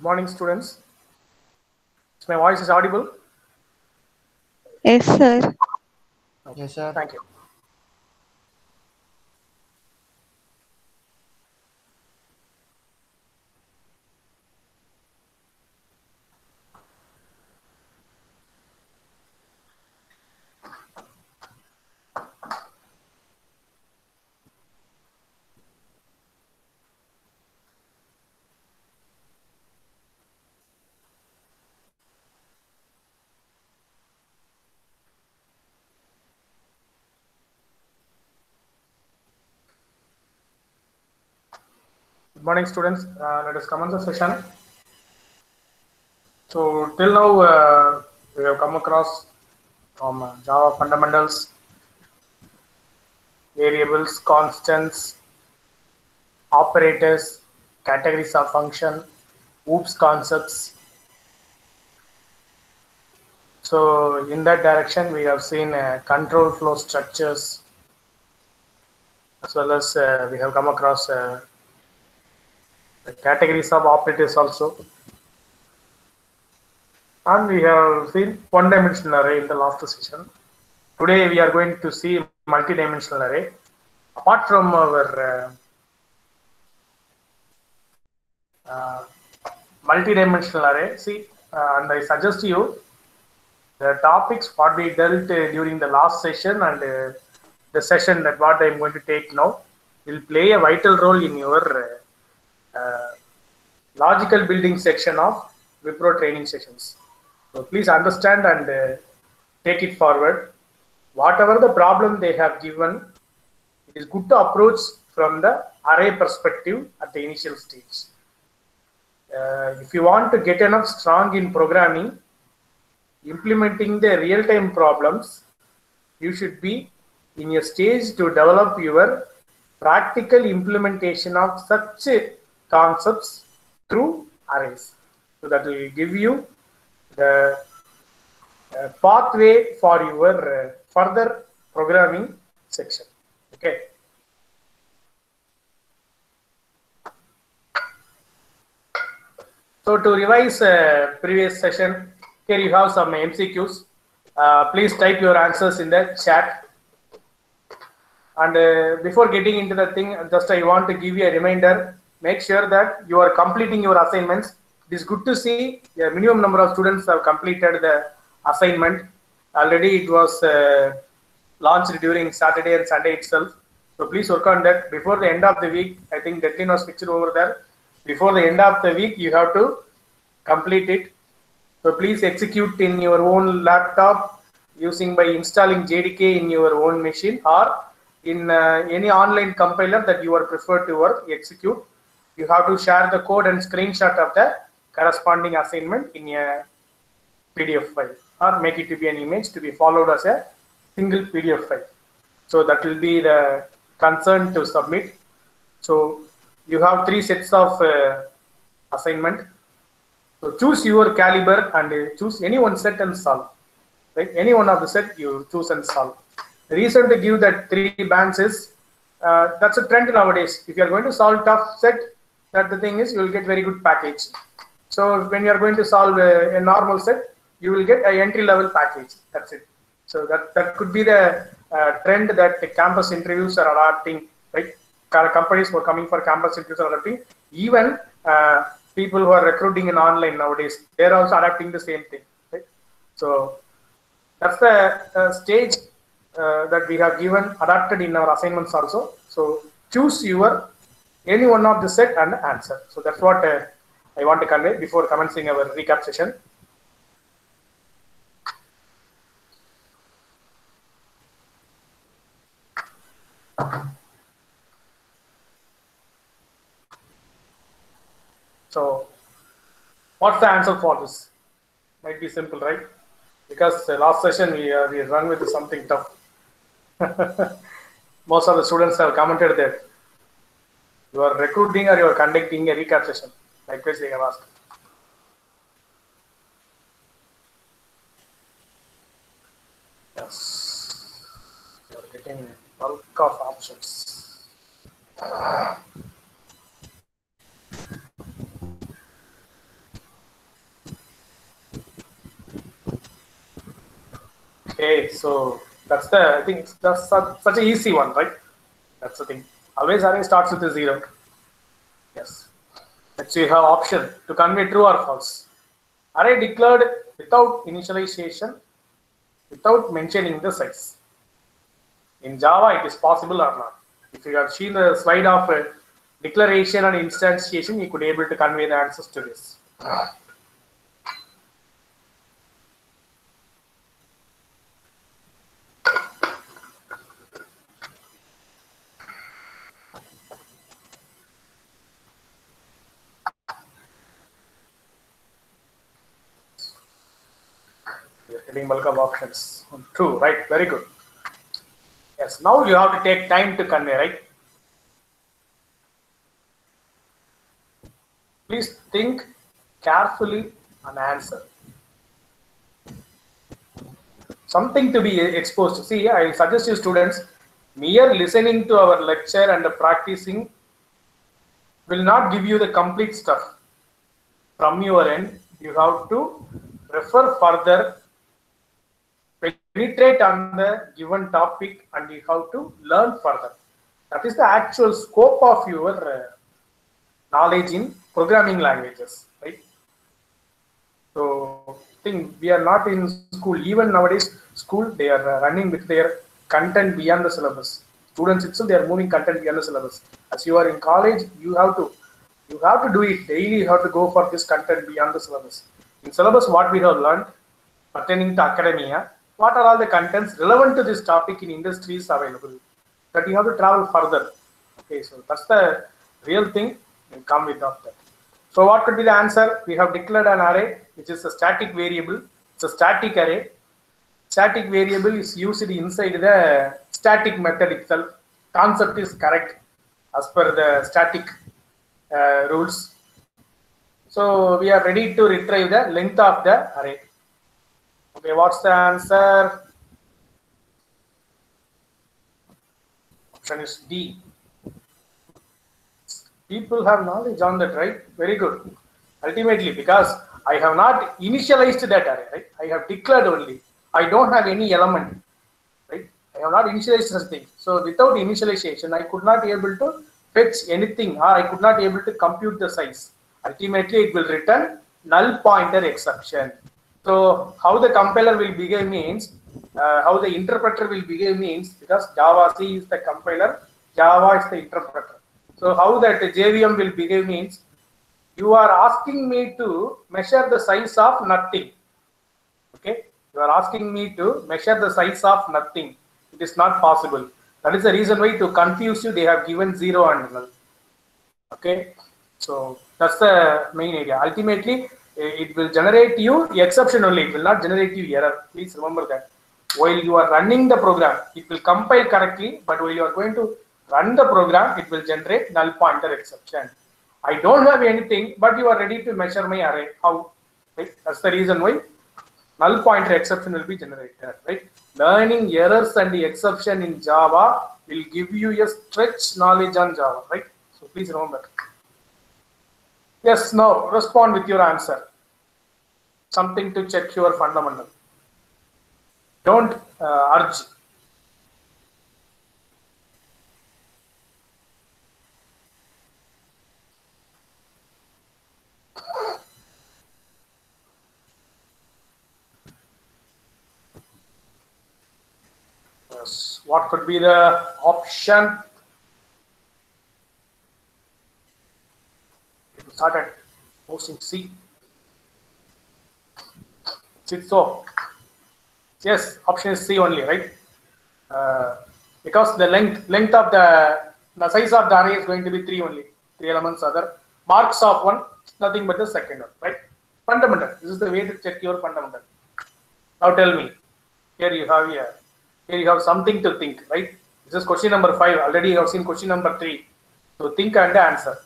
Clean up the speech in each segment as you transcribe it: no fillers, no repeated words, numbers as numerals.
Good morning, students. Is my voice is audible? Yes, sir. Okay. Yes, sir. Thank you. Good morning, students. Let us commence the session. So till now, we have come across from Java fundamentals, variables, constants, operators, categories of function, OOPS concepts. So in that direction, we have seen control flow structures, as well as we have come across the categories of operators also. And we have seen one-dimensional array in the last session. Today we are going to see multi-dimensional array. Apart from our multi-dimensional array, see, and I suggest you the topics what we dealt during the last session and the session that what I am going to take now will play a vital role in your logical building section of Wipro training sessions. So please understand and take it forward. Whatever the problem they have given, it is good to approach from the array perspective at the initial stage. If you want to get enough strong in programming, implementing the real-time problems, you should be in a stage to develop your practical implementation of such concepts through arrays. So that will give you the pathway for your further programming section. Okay. So to revise previous session, here you have some MCQs. Please type your answers in the chat. And before getting into the thing, just I want to give you a reminder. Make sure that you are completing your assignments. It is good to see a minimum number of students have completed the assignment. Already it was launched during Saturday and Sunday itself. So please work on that before the end of the week. I think deadline was fixed over there. Before the end of the week, you have to complete it. So please execute in your own laptop using by installing JDK in your own machine or in any online compiler that you are preferred to work, execute. You have to share the code and screenshot of the corresponding assignment in a PDF file or make it to be an image to be followed as a single PDF file. So that will be the concern to submit. So you have 3 sets of assignment. So choose your caliber and choose any one set and solve. Right? Any one of the set you choose and solve. The reason to give that 3 bands is that's a trend nowadays. If you are going to solve tough set, that the thing is you will get very good package. So when you are going to solve a normal set, you will get an entry level package. That's it. So that could be the trend that the campus interviews are adopting. Right? Companies who are coming for campus interviews are adopting. Even people who are recruiting in online nowadays, they are also adapting the same thing. Right? So that's the stage that we have given adapted in our assignments also. So choose your any one of the set and answer. So that's what I want to convey before commencing our recap session. So what's the answer for this? Might be simple, right? Because last session we run with something tough. Most of the students have commented that you are recruiting or you are conducting a recap session. Likewise, they have asked. Yes, you are getting bulk of options. Okay, so that's the, I think that's such an easy one, right? That's the thing. Always array starts with a 0. Yes. Let's see, you have option to convey true or false. Array declared without initialization, without mentioning the size. In Java, it is possible or not. If you have seen the slide of declaration and instantiation, you could be able to convey the answers to this. We are getting bulk of options. True, right? Very good. Yes, now you have to take time to convey, right? Please think carefully and answer. Something to be exposed to. See, I suggest you students, mere listening to our lecture and practicing will not give you the complete stuff. From your end, you have to refer further, penetrate on the given topic, and you have to learn further. That is the actual scope of your knowledge in programming languages, right? So, I think we are not in school. Even nowadays, school, they are running with their content beyond the syllabus. Students itself, they are moving content beyond the syllabus. As you are in college, you have to do it daily. You have to go for this content beyond the syllabus. In syllabus, what we have learned pertaining to academia, what are all the contents relevant to this topic in industries available? That you have to travel further. Okay, so that's the real thing. You come without that. So what could be the answer? We have declared an array, which is a static variable. It's a static array. Static variable is used inside the static method itself. Concept is correct as per the static rules. So we are ready to retrieve the length of the array. Okay, what's the answer? Option is D. People have knowledge on that, right? Very good. Ultimately, because I have not initialized that array, right? I have declared only. I don't have any element, right? I have not initialized such thing. So without initialization, I could not be able to fetch anything, or I could not be able to compute the size. Ultimately, it will return null pointer exception. So how the compiler will behave means, how the interpreter will behave means, because Java C is the compiler, Java is the interpreter. So how that JVM will behave means, you are asking me to measure the size of nothing. Okay, you are asking me to measure the size of nothing. It is not possible. That is the reason why, to confuse you, they have given 0 and null. Okay, so that's the main idea. Ultimately, it will generate you exception only. It will not generate you error. Please remember that. While you are running the program, it will compile correctly, but while you are going to run the program, it will generate null pointer exception. I don't have anything, but you are ready to measure my array. How? Right? That's the reason why null pointer exception will be generated. Right? Learning errors and the exception in Java will give you a stretch knowledge on Java. Right? So please remember. Yes. Now respond with your answer. Something to check your fundamental. Don't urge. Yes. What could be the option? It started posting C. So yes, option is C only, right? Because the length of the size of the array is going to be 3 only. 3 elements other. Marks of 1, nothing but the second one, right? Fundamental. This is the way to check your fundamental. Now tell me. Here you have something to think, right? This is question number 5. Already you have seen question number 3. So think and answer.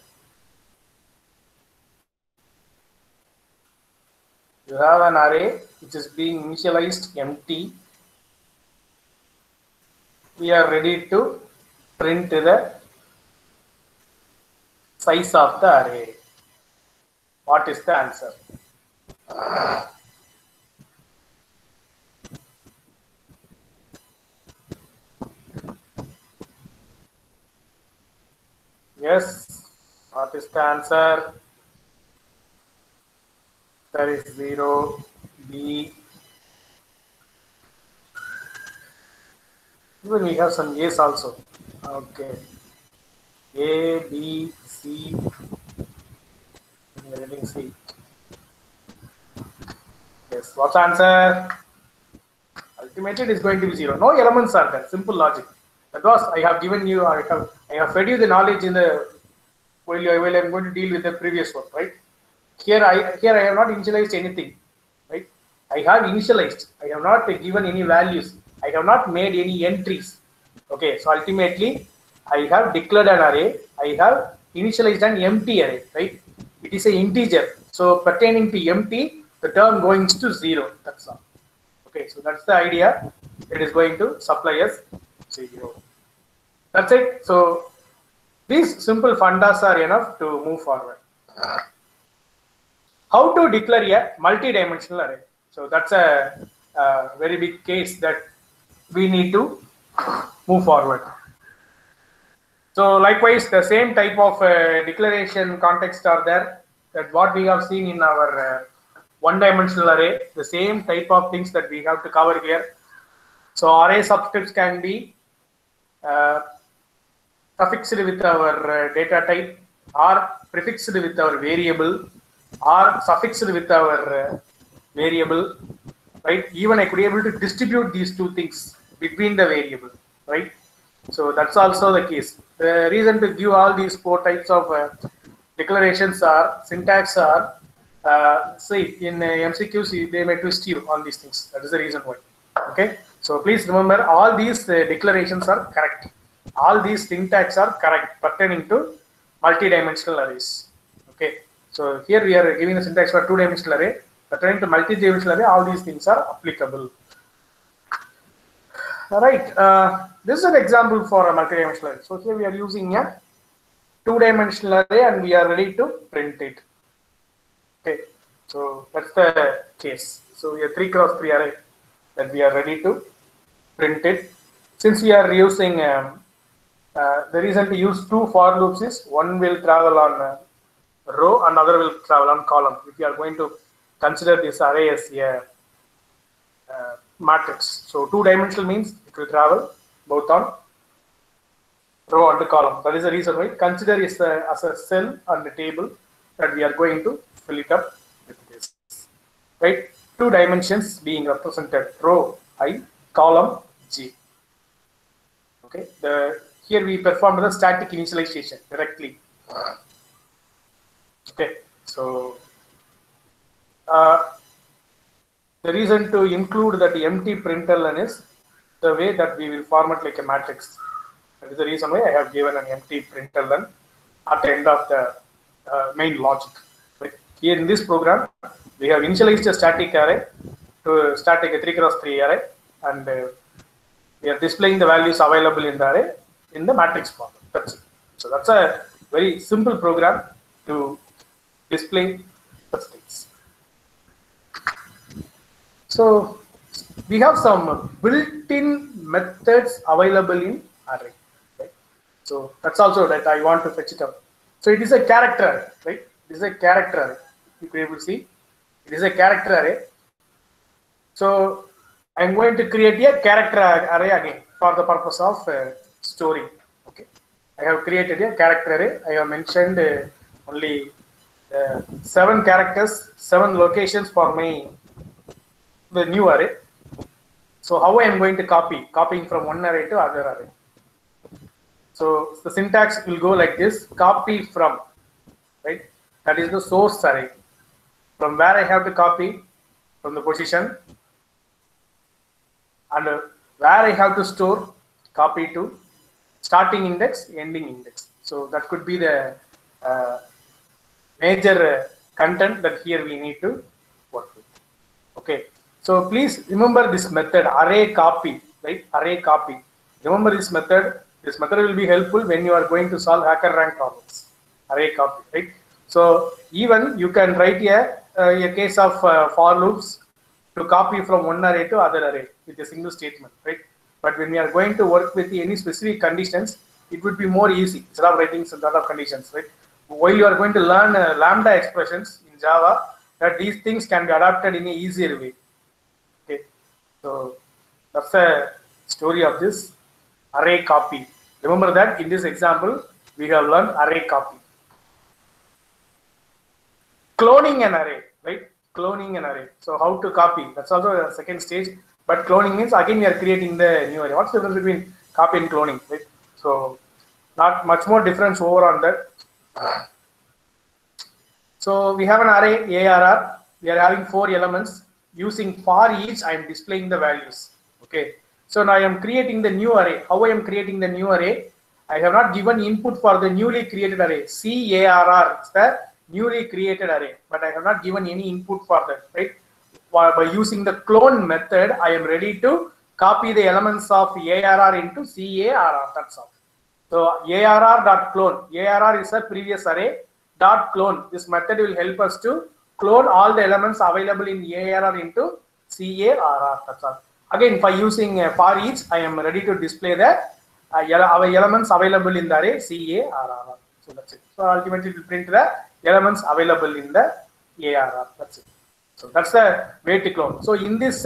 You have an array which is being initialized empty. We are ready to print the size of the array. What is the answer? Yes. What is the answer? There is 0, B. Even we have some A's also. Okay. A, B, C. We are reading C. Yes. What's the answer? Ultimately, it is going to be 0. No elements are there. Simple logic. That was I have given you. I have fed you the knowledge in the while I am going to deal with the previous one, right? Here I have not initialized anything, right? I have initialized. I have not given any values. I have not made any entries. Okay, so ultimately I have declared an array. I have initialized an empty array, right? It is an integer. So pertaining to empty, the term going to 0. That's all. Okay, so that's the idea. It is going to supply us 0. That's it. So these simple fundas are enough to move forward. How to declare a multi-dimensional array? So that's a very big case that we need to move forward. So likewise, the same type of declaration context are there that what we have seen in our one-dimensional array, the same type of things that we have to cover here. So array subscripts can be suffixed with our data type, or prefixed with our variable, or suffixed with our variable, right? Even I could be able to distribute these two things between the variable, right? So that's also the case. The reason to give all these 4 types of declarations are syntax are see in MCQs they may twist you on these things. That is the reason why. Okay, so please remember all these declarations are correct. All these syntax are correct pertaining to multi-dimensional arrays. Okay, so here we are giving the syntax for 2-dimensional array. Pertaining to multi-dimensional array, all these things are applicable. All right, this is an example for a multi-dimensional array. So here we are using a 2-dimensional array and we are ready to print it. Okay, so that's the case. So we have 3x3 array that we are ready to print it. Since we are using the reason to use 2 for loops is one will travel on row, another will travel on column. If you are going to consider this array as a matrix, so 2-dimensional means it will travel both on row and column. That is the reason why consider it as a cell on the table that we are going to fill it up with this, right? 2 dimensions being represented, row I, column J. Okay, here we performed the static initialization directly. Okay, so the reason to include that empty println is the way that we will format like a matrix. That is the reason why I have given an empty println at the end of the main logic. Right? Here in this program, we have initialized a static array to static a 3x3 array, and we are displaying the values available in the array in the matrix form. That's it. So that's a very simple program to display such things. So we have some built-in methods available in array. Right? So that's also that I want to fetch it up. So it is a character array, right? This is a character array. You can able to see it is a character array. So I'm going to create a character array again for the purpose of storing. Okay, I have created a character array. I have mentioned only 7 characters, 7 locations for the new array. So how I am going to copying from one array to other array. So the syntax will go like this: copy from, right? That is the source array. From where I have to copy, from the position, and where I have to store, copy to starting index, ending index. So that could be the major content that here we need to work with. Okay. So please remember this method, array copy, right? Array copy. Remember this method. This method will be helpful when you are going to solve HackerRank problems. Array copy, right? So even you can write a case of for loops to copy from one array to other array with a single statement, right? But when we are going to work with any specific conditions, it would be more easy instead of writing some lot of conditions, right? While you are going to learn lambda expressions in Java, that these things can be adapted in an easier way. Okay, so that's the story of this array copy. Remember that in this example, we have learned array copy. Cloning an array, right? Cloning an array. So how to copy? That's also a second stage. But cloning means again we are creating the new array. What's the difference between copy and cloning, right? So not much more difference over on that. So we have an array ARR. We are having 4 elements. Using for each, I am displaying the values. Okay. So now I am creating the new array. How I am creating the new array? I have not given input for the newly created array. CARR is the newly created array, but I have not given any input for that, right? By using the clone method, I am ready to copy the elements of ARR into CARR. That's all. So ARR.clone. ARR is a previous array. .clone. This method will help us to clone all the elements available in ARR into CARR. That's all. Again, by using for each, I am ready to display the our elements available in the array CARR. So that's it. So ultimately, it will print the elements available in the ARR. That's it. So that's the way to clone. So in this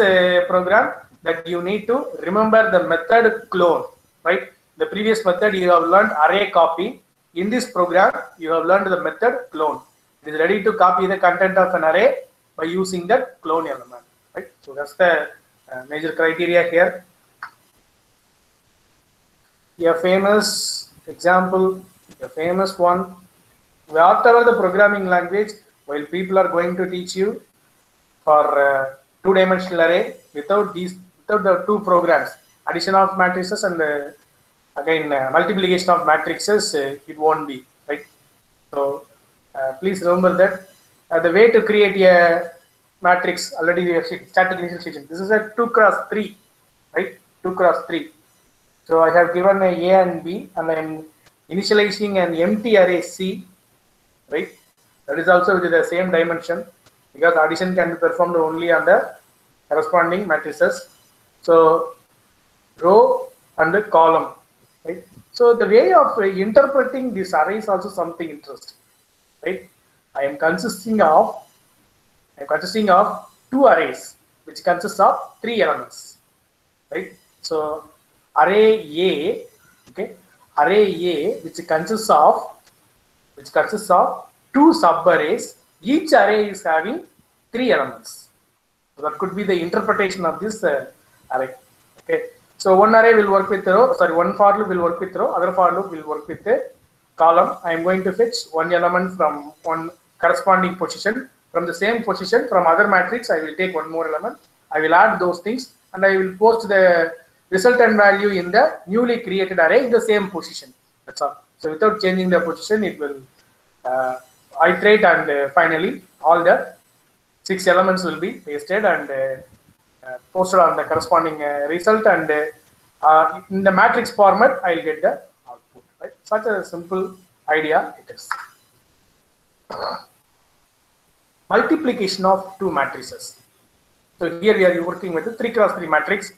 program, that you need to remember the method clone, right? The previous method you have learned array copy. In this program, you have learned the method clone. It is ready to copy the content of an array by using that clone element, right? So that's the major criteria here. A famous example, a famous one. Whatever the programming language, while people are going to teach you for 2-dimensional array, without the 2 programs, addition of matrices and again multiplication of matrices, it won't be, right? So please remember that the way to create a matrix, already we have static initialization. This is a 2x3, right? 2x3. So I have given a and B, and I am initializing an empty array C, right? That is also with the same dimension, because addition can be performed only on the corresponding matrices. So row and the column, right? So the way of interpreting this array is also something interesting, right? I am consisting of 2 arrays, which consists of 3 elements, right? So array A, okay, array A, which consists of 2 subarrays. Each array is having 3 elements. So that could be the interpretation of this array. Okay. So one array will work with row. Sorry, one for loop will work with row. Other for loop will work with a column. I am going to fetch one element from one corresponding position. From the same position, from other matrix, I will take one more element. I will add those things, and I will post the resultant value in the newly created array in the same position. That's all. So without changing the position, it will iterate, and finally all the 6 elements will be pasted and posted on the corresponding result, and in the matrix format, I will get the output. Right? Such a simple idea it is. Multiplication of 2 matrices. So here we are working with the 3x3 matrix.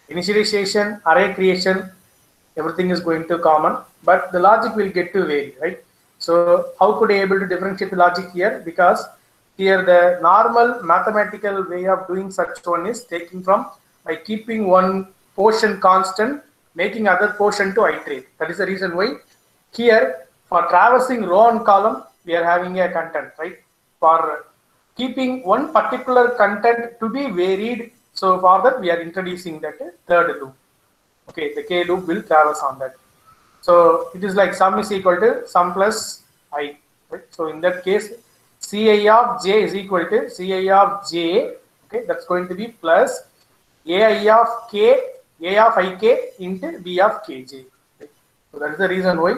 Initialization, array creation, everything is going to common, but the logic will get to vary, right? So how could I able to differentiate the logic here? Because here the normal mathematical way of doing such one is taking from by keeping one portion constant, making other portion to iterate. That is the reason why here for traversing row and column, we are having a content, right? For keeping one particular content to be varied, so for that we are introducing that third loop. Okay, the K loop will traverse on that. So it is like sum is equal to sum plus I. Right? So in that case, Ci of j is equal to Ci of j. Okay, that's going to be plus Ai of k, A of ik into B of kj. Right? So that is the reason why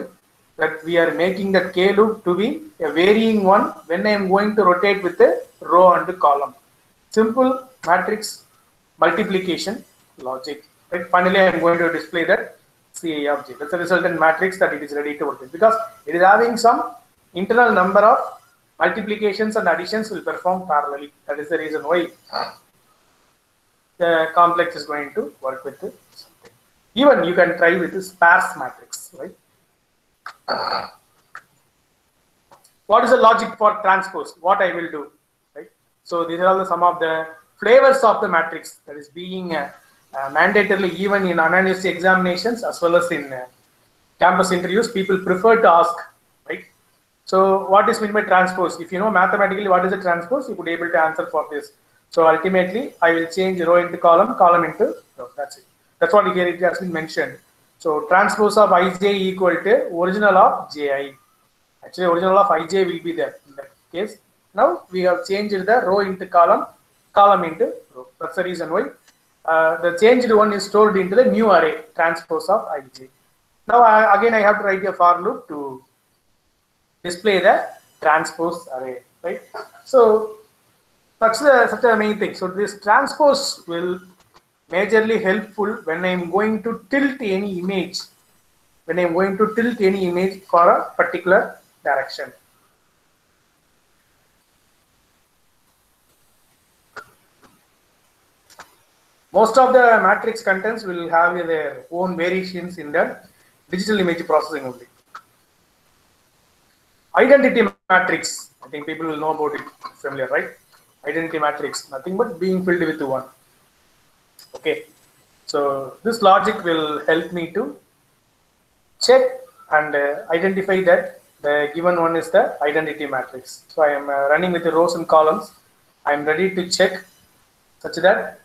that we are making that K loop to be a varying one when I am going to rotate with the row and the column. Simple matrix multiplication logic. Right? Finally, I am going to display that Ci of j. That's the resultant matrix that it is ready to work with, because it is having some internal number of multiplications and additions will perform parallelly. That is the reason why the complex is going to work with it. Even you can try with the sparse matrix, right? What is the logic for transpose? What I will do, right? So these are all some of the flavors of the matrix that is being mandatorily even in unanimous examinations as well as in campus interviews. People prefer to ask, right? So what is meant by transpose? If you know mathematically what is a transpose, you could be able to answer for this. So ultimately, I will change row into column, column into row. That's it. That's what here it has been mentioned. So transpose of ij equal to original of ji. Actually, original of ij will be there in that case. Now we have changed the row into column, column into row. That's the reason why the changed one is stored into the new array, transpose of ij. Now again I have to write a for loop to display the transpose array, right? So such a main thing. So this transpose will majorly helpful when I am going to tilt any image. When I am going to tilt any image for a particular direction. Most of the matrix contents will have their own variations in the digital image processing only. Identity matrix, I think people will know about it, familiar, right? Identity matrix, nothing but being filled with one. Okay, so this logic will help me to check and identify that the given one is the identity matrix. So I am running with the rows and columns. I am ready to check such that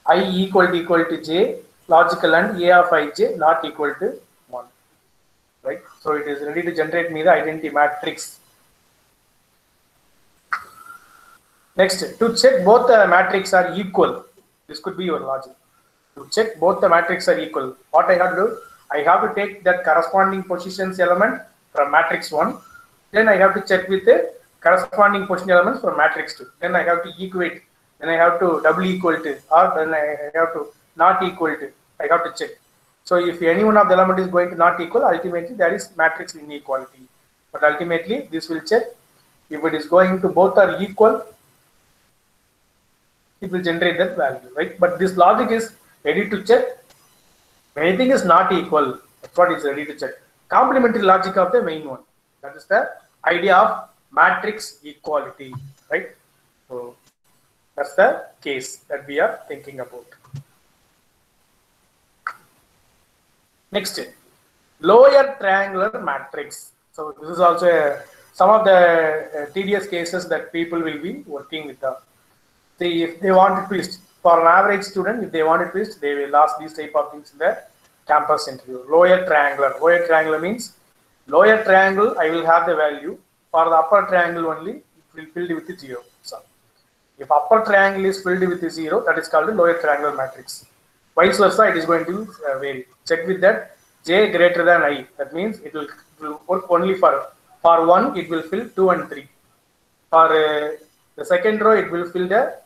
I equal to j, logical and a of ij not equal to 1. Right? So it is ready to generate me the identity matrix. Next, to check both the matrix are equal. This could be your logic. To check both the matrix are equal, what I have to do? I have to take that corresponding positions element from matrix 1. Then I have to check with the corresponding position elements from matrix 2. Then I have to equate. Then I have to double equal to, or then I have to not equal to. I have to check. So if any one of the element is going to not equal, ultimately there is matrix inequality. But ultimately this will check. If it is going to both are equal, it will generate that value, right? But this logic is ready to check. Anything is not equal, that's what is ready to check. Complementary logic of the main one. That is the idea of matrix equality, right? So that's the case that we are thinking about. Next, lower triangular matrix. So this is also some of the tedious cases that people will be working with. See, if they want a twist, for an average student, if they want a twist, they will ask these type of things in the campus interview. Lower triangular. Lower triangular means lower triangle, I will have the value. For the upper triangle only, it will be filled with 0. So if upper triangle is filled with 0, that is called the lower triangular matrix. Vice versa, it is going to vary. Check with that j greater than I. That means it will work only for 1, it will fill 2 and 3. For the second row, it will fill the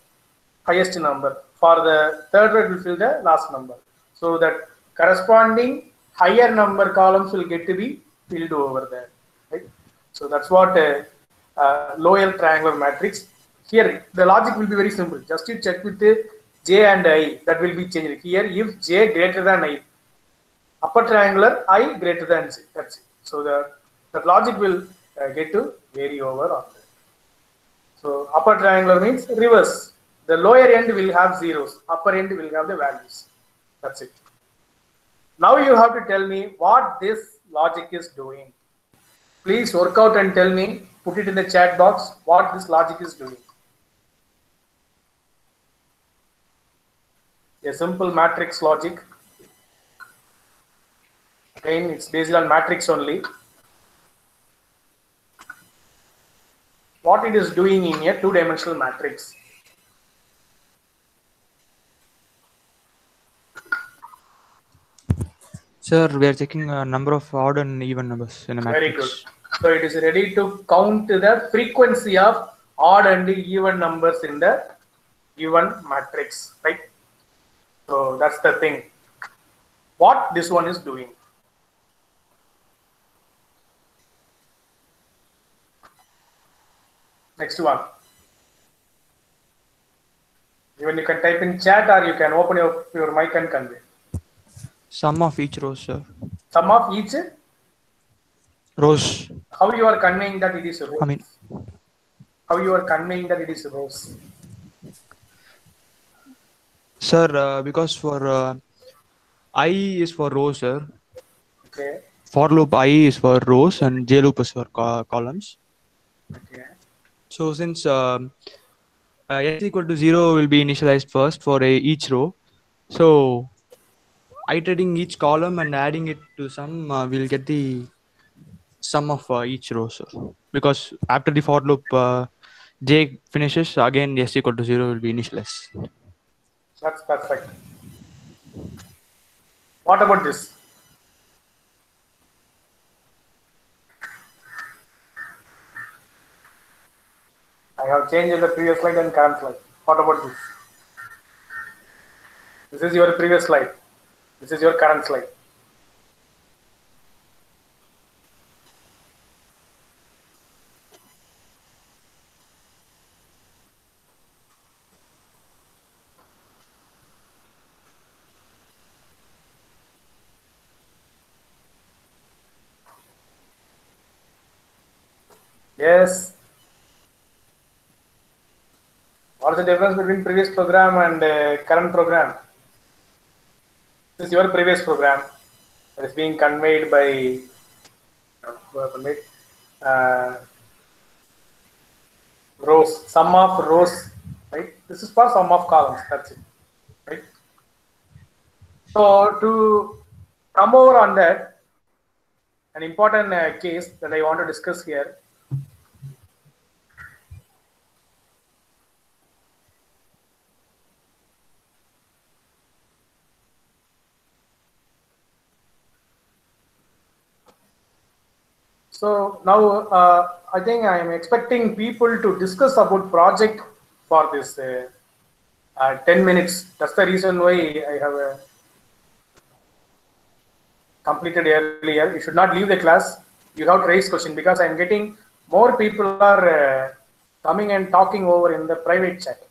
highest number. For the third row, it will fill the last number. So that corresponding higher number columns will get to be filled over there. Right? So that's what lower triangular matrix. Here, the logic will be very simple. Just you check with the j and I, that will be changed. Here, if j greater than I, upper triangular, I greater than j. That's it. So the logic will get to vary over on that. So upper triangular means reverse. The lower end will have zeros, upper end will have the values. That's it. Now you have to tell me what this logic is doing. Please work out and tell me, put it in the chat box, what this logic is doing. A simple matrix logic. Again, it's based on matrix only. What it is doing in a two-dimensional matrix. Sir, we are checking a number of odd and even numbers in a matrix. Very good. So it is ready to count the frequency of odd and even numbers in the given matrix, right? So that's the thing. What this one is doing. Next one. Even you can type in chat or you can open your mic and convey. Sum of each row, sir. Sum of each? Rose. How you are conveying that it is a rose? I mean, How you are conveying that it is a rose? sir, because for I is for row, sir. Okay. For loop I is for rows and j loop is for columns. Okay. So since s equal to 0 will be initialized first for each row, so iterating each column and adding it to sum, we'll get the sum of each row, sir. Because after the for loop j finishes, again s equal to 0 will be initialized. That's perfect. What about this? I have changed the previous slide and current slide. What about this? This is your previous slide. This is your current slide. Yes. What's the difference between previous program and current program? This is your previous program that is being conveyed by uh, rows, sum of rows, right? This is for sum of columns. That's it, right? So to come over on that, an important case that I want to discuss here. So now I think I am expecting people to discuss about project for this 10 minutes. That's the reason why I have completed earlier. You should not leave the class. You have to raise question because I'm getting more people are coming and talking over in the private chat.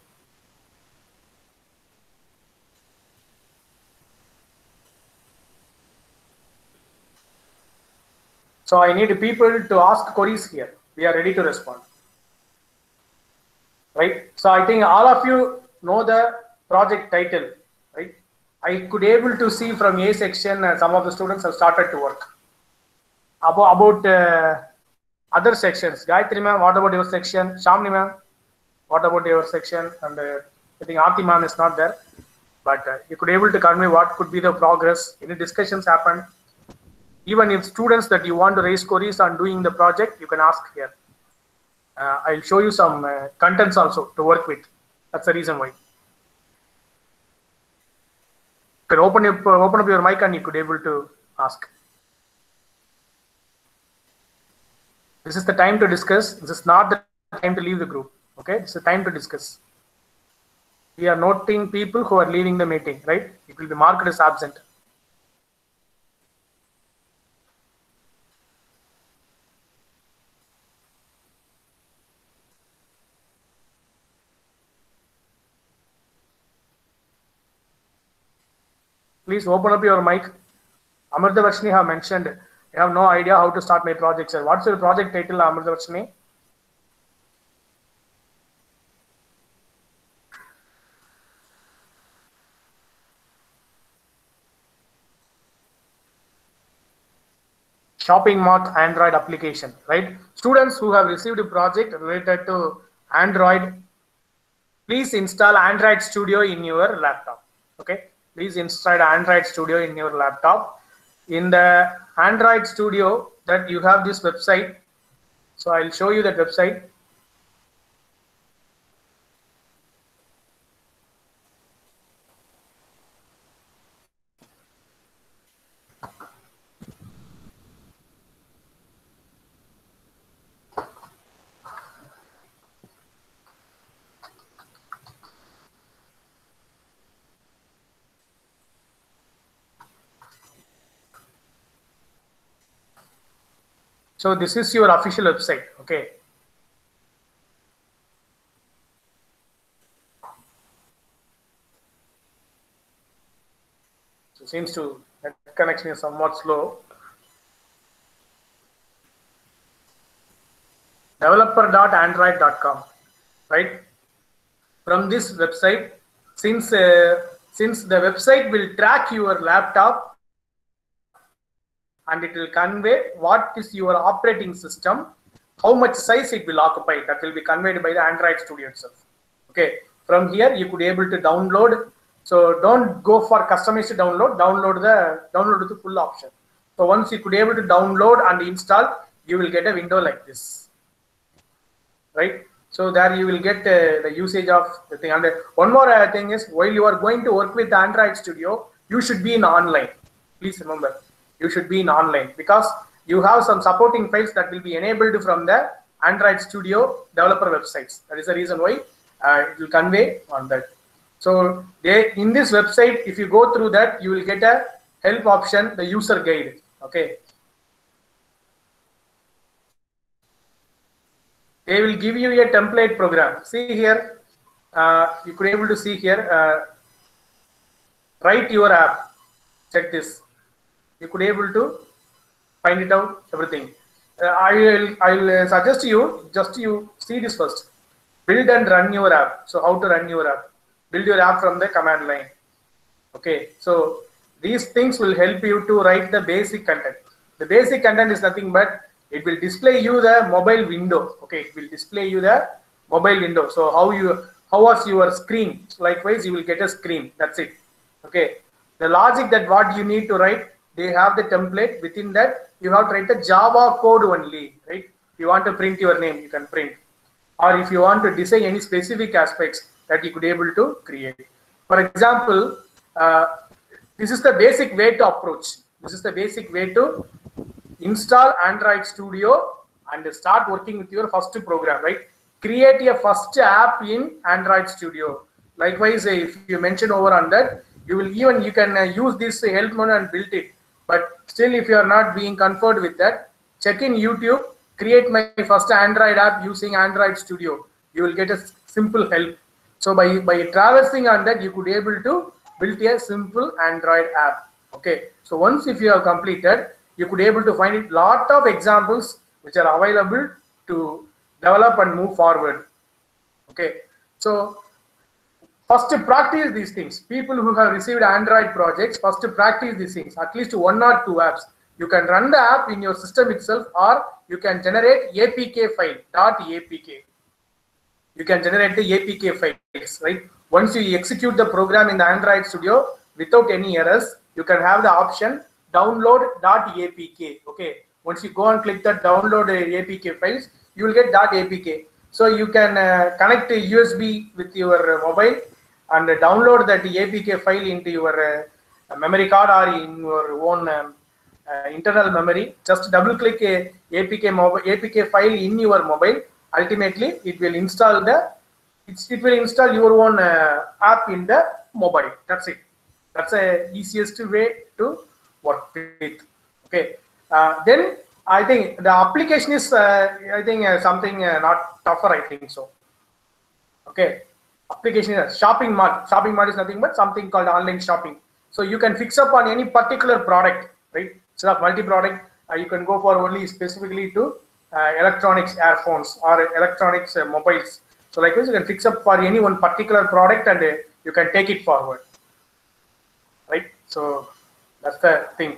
So I need people to ask queries here. We are ready to respond. Right? So I think all of you know the project title, right? I could able to see from A section some of the students have started to work. About other sections. Gayatri ma'am, what about your section? Shamni ma'am, what about your section? And I think Aarti ma'am is not there. But you could able to convey what could be the progress. Any discussions happened. Even if students that you want to raise queries on doing the project, you can ask here. I'll show you some contents also to work with. That's the reason why. You can open up your mic and you could able to ask. This is the time to discuss. This is not the time to leave the group. Okay, it's the time to discuss. We are noting people who are leaving the meeting, right? It will be marked as absent. Please open up your mic. Amrita Varshini have mentioned, I have no idea how to start my project, sir. What's your project title, Amrita Varshini? Shopping Mart Android application, right? Students who have received a project related to Android, please install Android Studio in your laptop. Okay, please install Android Studio in your laptop. In the Android Studio, that you have this website. So I'll show you that website. So this is your official website. Okay. So seems to net connection is somewhat slow. developer.android.com, right? From this website, since the website will track your laptop and it will convey what is your operating system, how much size it will occupy, that will be conveyed by the Android Studio itself. Okay, from here you could able to download. So don't go for customized download, download the full option. So once you could able to download and install, you will get a window like this, right? So there you will get the usage of the thing. And one more thing is, while you are going to work with Android Studio, you should be in online. Please remember, you should be in online, because you have some supporting files that will be enabled from the Android Studio developer websites. That is the reason why it will convey on that. So in this website, if you go through that, you will get a help option, the user guide. Okay. They will give you a template program. See here, you could able to see here, write your app. Check this. You could able to find it out, everything. I will suggest you, just you see this first. Build and run your app. So how to run your app? Build your app from the command line. Okay. So these things will help you to write the basic content. The basic content is nothing but it will display you the mobile window. Okay. It will display you the mobile window. So how was your screen? Likewise, you will get a screen. That's it. Okay. The logic that what you need to write, they have the template. Within that, you have to write the Java code only, right? If you want to print your name, you can print. Or if you want to design any specific aspects that you could able to create. For example, this is the basic way to approach. This is the basic way to install Android Studio and start working with your first program, right? Create a first app in Android Studio. Likewise, if you mention over on that, you can use this help menu and build it. But still, if you are not being comfortable with that, check in YouTube, create my first Android app using Android Studio. You will get a simple help. So by traversing on that, you could able to build a simple Android app. Okay. So once if you have completed, you could able to find a lot of examples which are available to develop and move forward. Okay. So first to practice these things. People who have received Android projects, first to practice these things, at least 1 or 2 apps. You can run the app in your system itself, or you can generate APK file, .apk. You can generate the APK files, right? Once you execute the program in the Android Studio without any errors, you can have the option download .apk. Okay. Once you go and click the download APK files, you will get .apk. So you can connect a USB with your mobile and download that APK file into your memory card or in your own internal memory. Just double click a APK file in your mobile. Ultimately, it will install your own app in the mobile. That's it. That's the easiest way to work with. Okay. Then I think the application is something not tougher. I think so. Okay. Application is shopping mart. Shopping mart is nothing but something called online shopping. So you can fix up on any particular product, right? Instead of multi-product, you can go for only specifically to electronics, earphones, or electronics mobiles. So like this, you can fix up for any one particular product and you can take it forward, right? So that's the thing.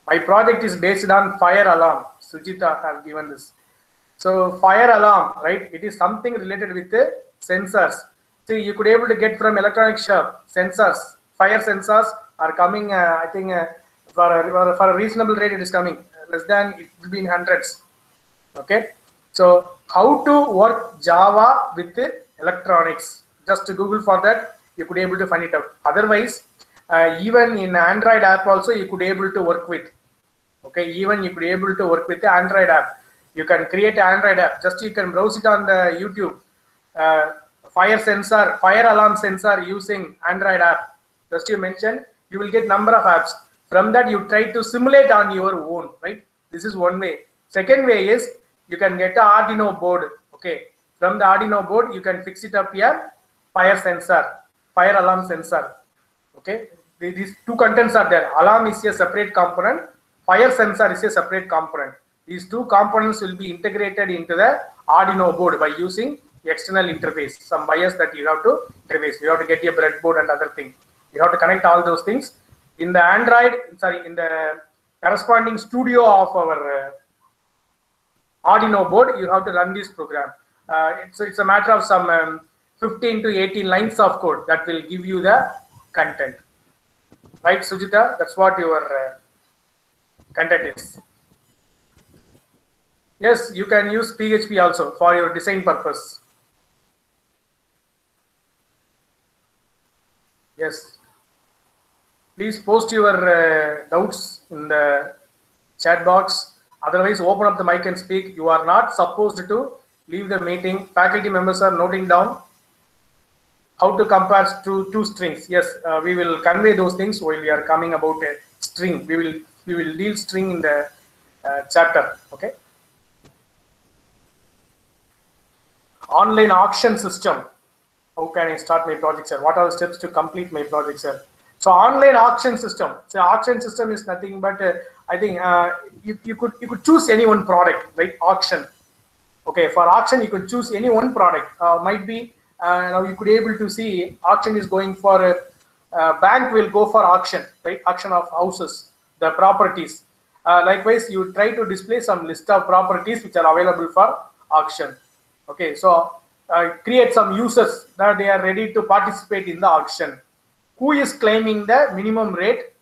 My project is based on fire alarm. Sujita has given this. So fire alarm, right? It is something related with the sensors. See, you could able to get from electronic shop sensors. Fire sensors are coming. I think for a reasonable rate it is coming. Less than, it will be in hundreds. Okay. So how to work Java with electronics? Just to Google for that, you could able to find it out. Otherwise, even in Android app also you could able to work with. Okay, even you could able to work with the Android app. You can create an Android app. Just you can browse it on the YouTube. Fire alarm sensor using Android app. Just you mention, you will get number of apps. From that you try to simulate on your own, right? This is one way. Second way is you can get an Arduino board. Okay, from the Arduino board you can fix it up here. Fire alarm sensor. Okay, these two contents are there. Alarm is a separate component. Fire sensor is a separate component. These two components will be integrated into the Arduino board by using external interface, some wires that you have to interface. You have to get a breadboard and other thing. You have to connect all those things. In the Android, sorry, in the corresponding studio of our Arduino board, you have to run this program. It's a matter of some 15 to 18 lines of code that will give you the content. Right, Sujita? That's what your content is. Yes, you can use PHP also for your design purpose. Yes. Please post your doubts in the chat box. Otherwise, open up the mic and speak. You are not supposed to leave the meeting. Faculty members are noting down how to compare two strings. Yes, we will convey those things while we are coming about a string. We will deal string in the chapter. Okay. Online auction system. How can I start my project, sir? What are the steps to complete my project, sir? So online auction system. So auction system is nothing but I think you could choose any one product, right? Auction. Okay, for auction you could choose any one product. Might be now you could able to see auction is going for bank will go for auction, right? Auction of houses, the properties. Likewise, you try to display some list of properties which are available for auction. Okay, so create some users that they are ready to participate in the auction. Who is claiming the minimum rate?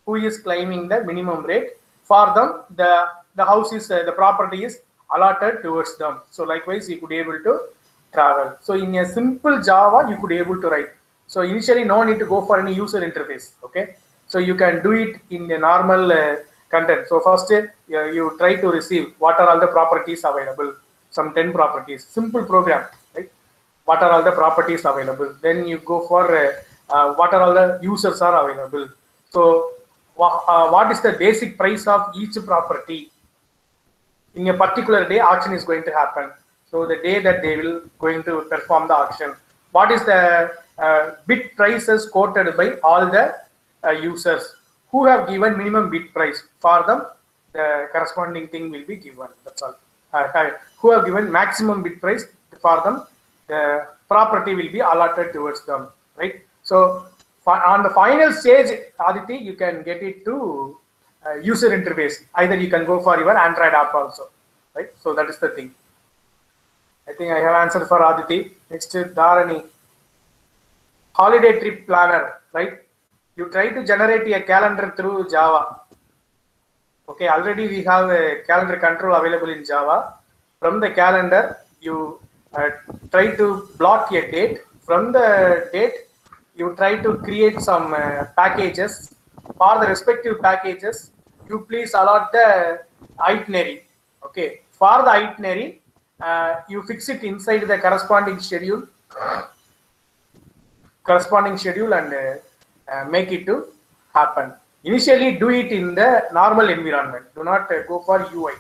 Who is claiming the minimum rate? For them, the house is the property is allotted towards them. So likewise, you could be able to travel. So in a simple Java, you could be able to write. So initially, no need to go for any user interface. Okay, so you can do it in the normal content. So first, you try to receive what are all the properties available. Some 10 properties. Simple program, right? What are all the properties available? Then you go for what are all the users are available. So what is the basic price of each property? In a particular day, auction is going to happen. So the day that they will going to perform the auction. What is the bid prices quoted by all the users who have given minimum bid price? For them, the corresponding thing will be given. That's all. Who have given maximum bid price, for them, the property will be allotted towards them, right? So on the final stage, Aditi, you can get it to user interface. Either you can go for your Android app also, right? So that is the thing. I think I have answered for Aditi. Next is Dharani. Holiday trip planner, right? You try to generate a calendar through Java. Okay, already we have a calendar control available in Java. From the calendar, you try to block a date. From the date, you try to create some packages. For the respective packages, you please allot the itinerary. Okay, for the itinerary, you fix it inside the corresponding schedule and make it to happen. Initially, do it in the normal environment. Do not go for UI.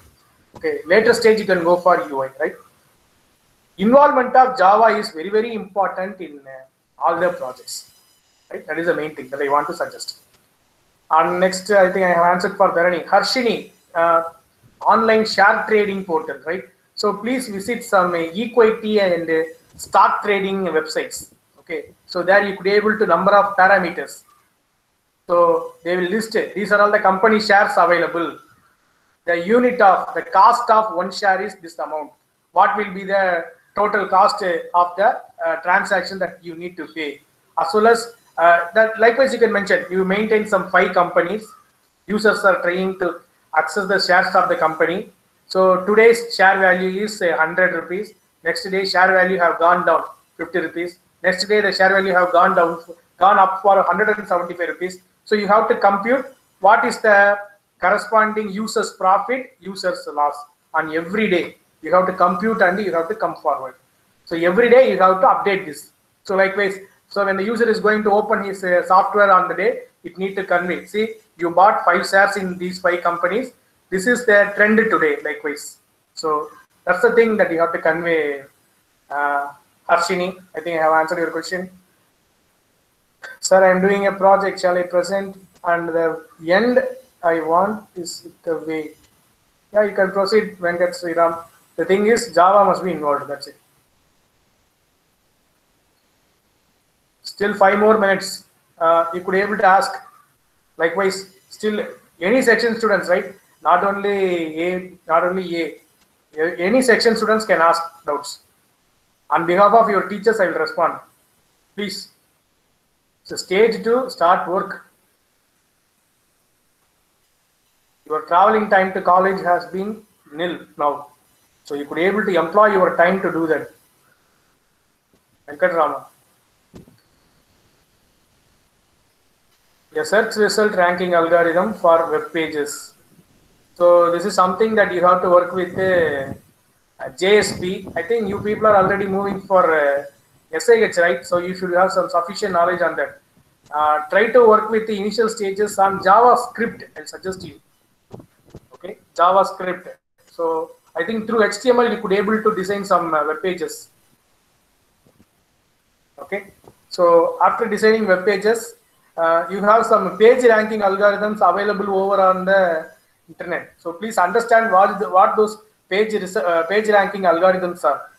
Okay, later stage you can go for UI, right? Involvement of Java is very, very important in all the projects, right? That is the main thing that I want to suggest. And next, I think I have answered for Dharani. Harshini, online share trading portal, right? So please visit some equity and stock trading websites. Okay, so there you could be able to number of parameters. So they will list it. These are all the company shares available. The unit of the cost of one share is this amount. What will be the total cost of the transaction that you need to pay? As well as that, likewise, you can mention you maintain some 5 companies. Users are trying to access the shares of the company. So today's share value is 100 rupees. Next day share value have gone down 50 rupees. Next day the share value have gone up for 175 rupees. So you have to compute what is the corresponding users profit, users loss on every day. You have to compute and you have to come forward. So every day you have to update this. So likewise, so when the user is going to open his software on the day, it need to convey. See, you bought 5 shares in these 5 companies. This is the trend today, likewise. So that's the thing that you have to convey. Harshini, I think I have answered your question. Sir, I am doing a project. Shall I present? And the end I want is the way. Yeah, you can proceed, Venkat Sriram. The thing is, Java must be involved. That's it. Still 5 more minutes. You could able to ask. Likewise, still any section students, right? Not only A. Any section students can ask doubts. On behalf of your teachers, I will respond. Please. So stage 2, start work. Your traveling time to college has been nil now. So you could able to employ your time to do that. Venkatrama. A search result ranking algorithm for web pages. So this is something that you have to work with JSP. I think you people are already moving for SIH, right? So you should have some sufficient knowledge on that. Try to work with the initial stages on JavaScript, I suggest you. Okay, JavaScript. So I think through HTML you could able to design some web pages. Okay, so after designing web pages, you have some page ranking algorithms available over on the internet. So please understand what those page ranking algorithms are.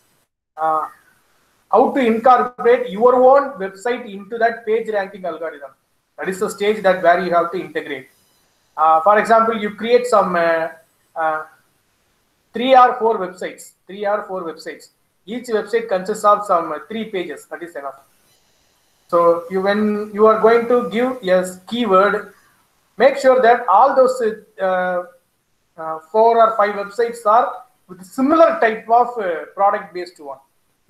How to incorporate your own website into that page ranking algorithm. That is the stage that where you have to integrate. For example, you create some 3 or 4 websites. Each website consists of some 3 pages. That is enough. So when you are going to give a keyword, make sure that all those 4 or 5 websites are with similar type of product based one.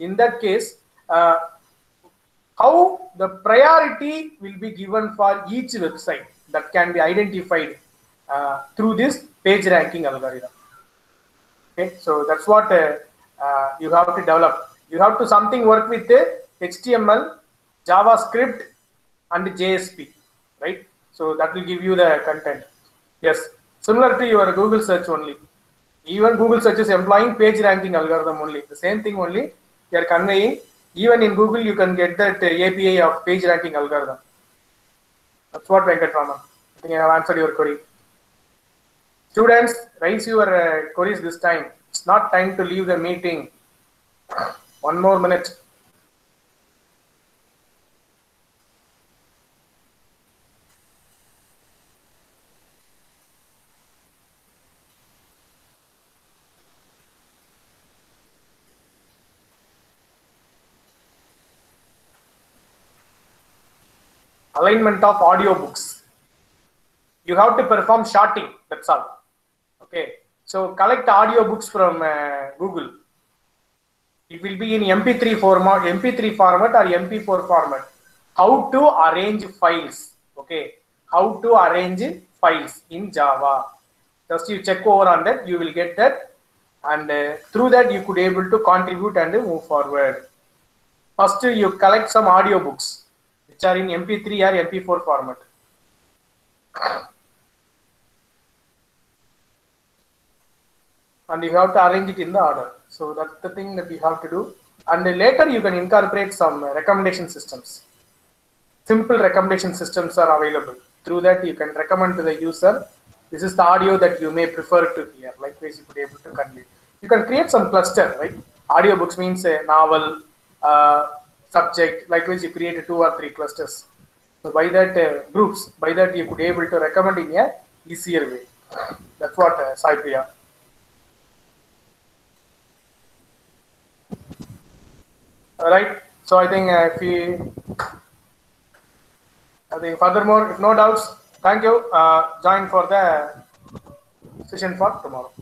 In that case, how the priority will be given for each website that can be identified through this page ranking algorithm. Okay, so that's what you have to develop. You have to something work with the HTML, JavaScript, and JSP, right? So that will give you the content. Yes, similar to your Google search only. Even Google search is employing page ranking algorithm only. The same thing only they are conveying. Even in Google, you can get that API of page ranking algorithm. That's what Venkatrama. I think I have answered your query. Students, raise your queries this time. It's not time to leave the meeting. 1 more minute. Alignment of audiobooks. You have to perform shorting. That's all. Okay. So collect audiobooks from Google. It will be in MP3 format or MP4 format. How to arrange files. Okay. How to arrange files in Java. Just you check over on that. You will get that. And through that you could able to contribute and move forward. First you collect some audiobooks which are in MP3 or MP4 format. And you have to arrange it in the order. So that's the thing that you have to do. And then later you can incorporate some recommendation systems. Simple recommendation systems are available. Through that you can recommend to the user, this is the audio that you may prefer to hear. Likewise, you could be able to convey. You can create some cluster, right? Audiobooks means a novel, subject. Likewise, you create 2 or 3 clusters. So by that groups, by that you could be able to recommend in a easier way. That's what Saipriya. All right. So I think furthermore, if no doubts, thank you. Join for the session for tomorrow.